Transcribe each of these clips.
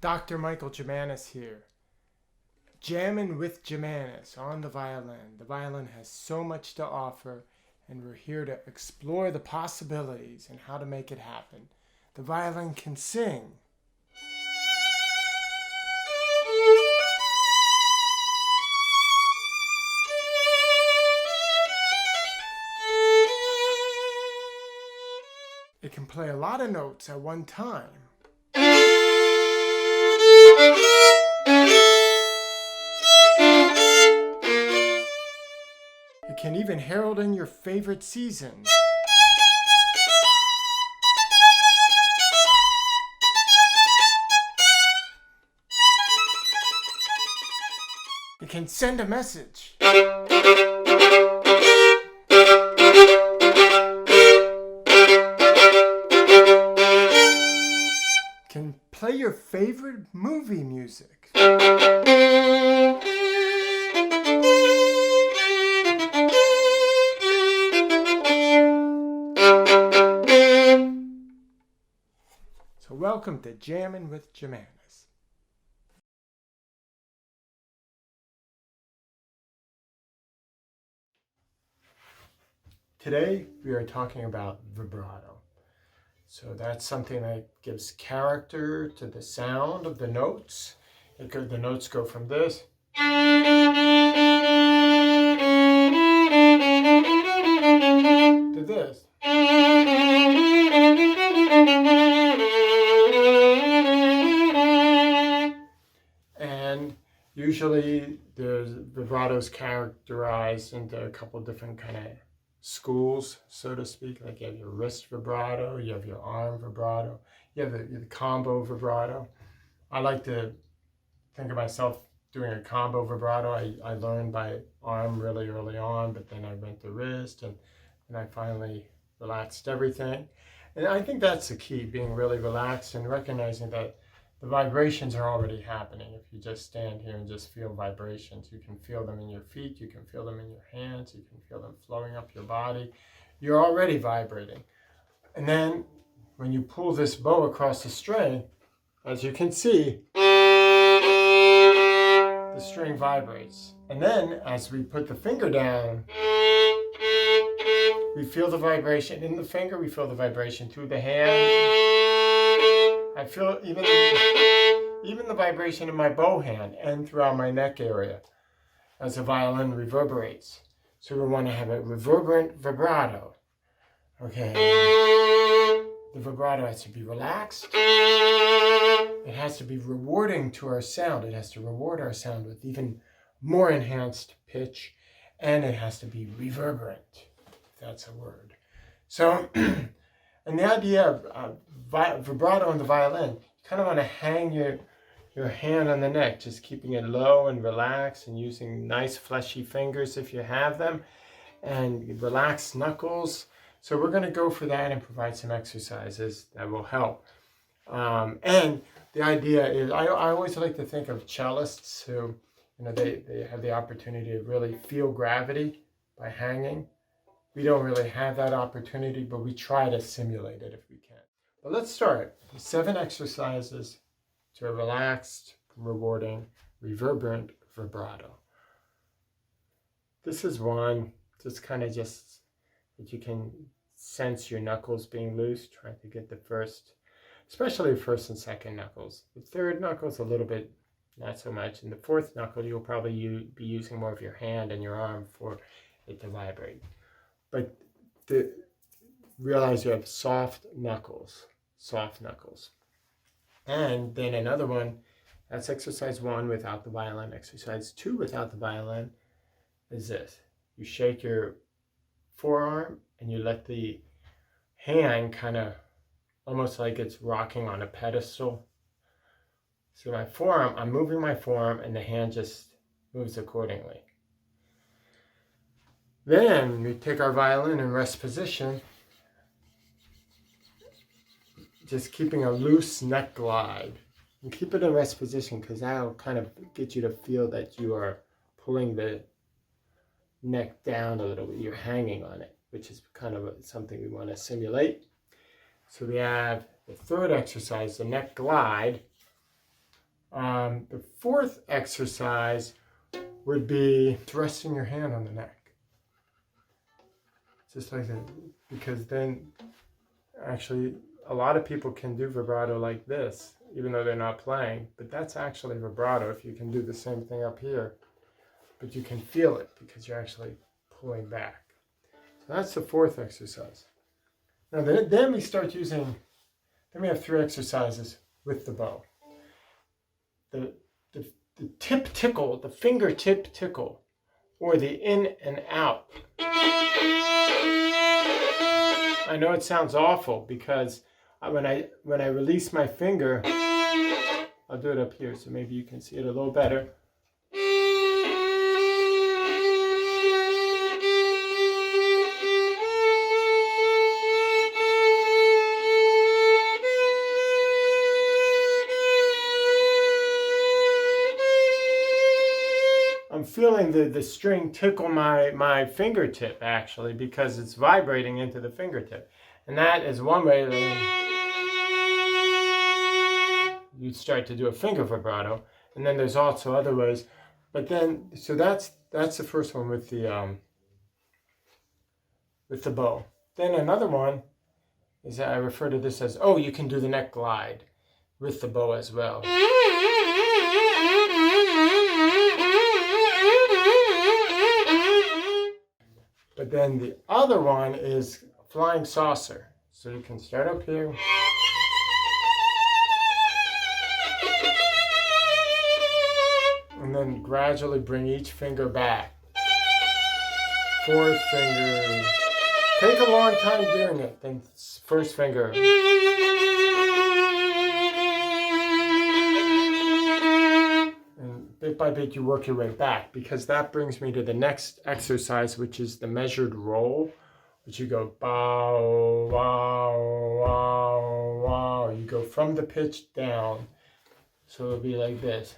Dr. Michael Jamanis here. Jamming with Jamanis on the violin. The violin has so much to offer, and we're here to explore the possibilities and how to make it happen. The violin can sing. It can play a lot of notes at one time. It can even herald in your favorite season. It can send a message. Can play your favorite movie music. So welcome to Jammin' with Jamanis. Today we are talking about vibrato. So that's something that gives character to the sound of the notes. The notes go from this to this. And usually there's vibratos characterized into a couple different kind of schools, so to speak. Like you have your wrist vibrato, you have your arm vibrato, you have the combo vibrato. I like to think of myself doing a combo vibrato. I learned by arm really early on, but then I went to wrist, and I finally relaxed everything. And I think that's the key, being really relaxed and recognizing that the vibrations are already happening. If you just stand here and just feel vibrations, you can feel them in your feet, you can feel them in your hands, you can feel them flowing up your body. You're already vibrating. And then when you pull this bow across the string, as you can see, the string vibrates. And then as we put the finger down, we feel the vibration in the finger, we feel the vibration through the hand. I feel even the vibration in my bow hand and throughout my neck area as the violin reverberates. So we want to have a reverberant vibrato. Okay. The vibrato has to be relaxed. It has to be rewarding to our sound. It has to reward our sound with even more enhanced pitch. And it has to be reverberant, if that's a word. So, and the idea of vibrato on the violin, you kind of want to hang your hand on the neck, just keeping it low and relaxed and using nice fleshy fingers if you have them, and relaxed knuckles. So we're going to go for that and provide some exercises that will help. And the idea is, I always like to think of cellists who, they have the opportunity to really feel gravity by hanging. We don't really have that opportunity, but we try to simulate it if we can. But let's start. 7 exercises to a relaxed, rewarding, reverberant vibrato. This is one, just that you can sense your knuckles being loose, trying to get the first, especially the first and second knuckles. The third knuckle's a little bit, not so much. And the fourth knuckle, you'll probably be using more of your hand and your arm for it to vibrate. But realize you have soft knuckles. And then another one, that's exercise 1 without the violin. Exercise 2 without the violin is this. You shake your forearm and you let the hand kind of, almost like it's rocking on a pedestal. So my forearm, I'm moving my forearm and the hand just moves accordingly. Then we take our violin in rest position, just keeping a loose neck glide. And keep it in rest position because that'll kind of get you to feel that you are pulling the neck down a little bit. You're hanging on it, which is kind of something we want to simulate. So we have the third exercise, the neck glide. The fourth exercise would be resting your hand on the neck. Just like that, because then actually a lot of people can do vibrato like this, even though they're not playing, but that's actually vibrato if you can do the same thing up here, but you can feel it because you're actually pulling back. So that's the fourth exercise. Now then we start using, then we have 3 exercises with the bow. The tip tickle, the fingertip tickle, or the in and out. I know it sounds awful because when I release my finger, I'll do it up here so maybe you can see it a little better. I'm feeling the string tickle my fingertip actually because it's vibrating into the fingertip. And that is one way that you start to do a finger vibrato. And then there's also other ways. But then, so that's the first one with the bow. Then another one is that I refer to this as, oh, you can do the neck glide with the bow as well. But then the other one is flying saucer. So you can start up here. And then gradually bring each finger back. 4th finger. Take a long time doing it. Then 1st finger. Bit by bit you work your way back, because that brings me to the next exercise, which is the measured roll, which you go bow, wow, wow, wow. You go from the pitch down. So it'll be like this.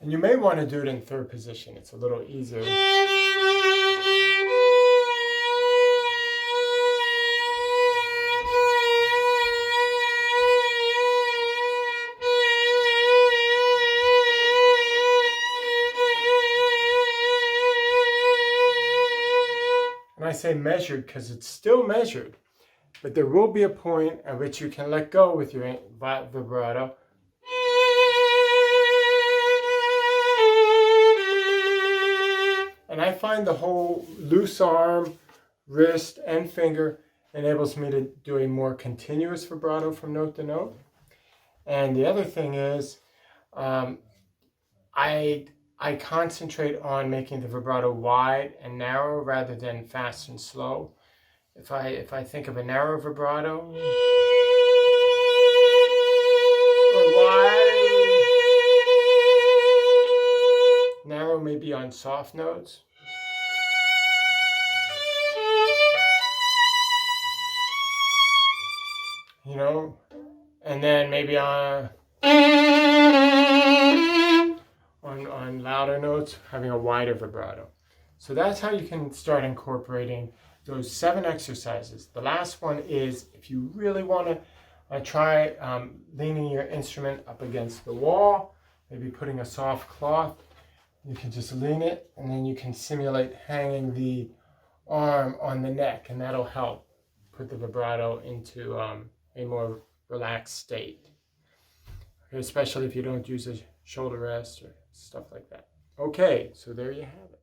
And you may want to do it in 3rd position. It's a little easier. And I say measured because it's still measured, but there will be a point at which you can let go with your vibrato. And I find the whole loose arm, wrist, and finger enables me to do a more continuous vibrato from note to note. And the other thing is, I concentrate on making the vibrato wide and narrow rather than fast and slow. If I think of a narrow vibrato, or wide, narrow maybe on soft notes. You know, and then maybe on louder notes, having a wider vibrato. So that's how you can start incorporating those 7 exercises. The last one is, if you really want to try leaning your instrument up against the wall, maybe putting a soft cloth, you can just lean it, and then you can simulate hanging the arm on the neck, and that'll help put the vibrato into a more relaxed state, especially if you don't use a shoulder rest or stuff like that. Okay, so there you have it.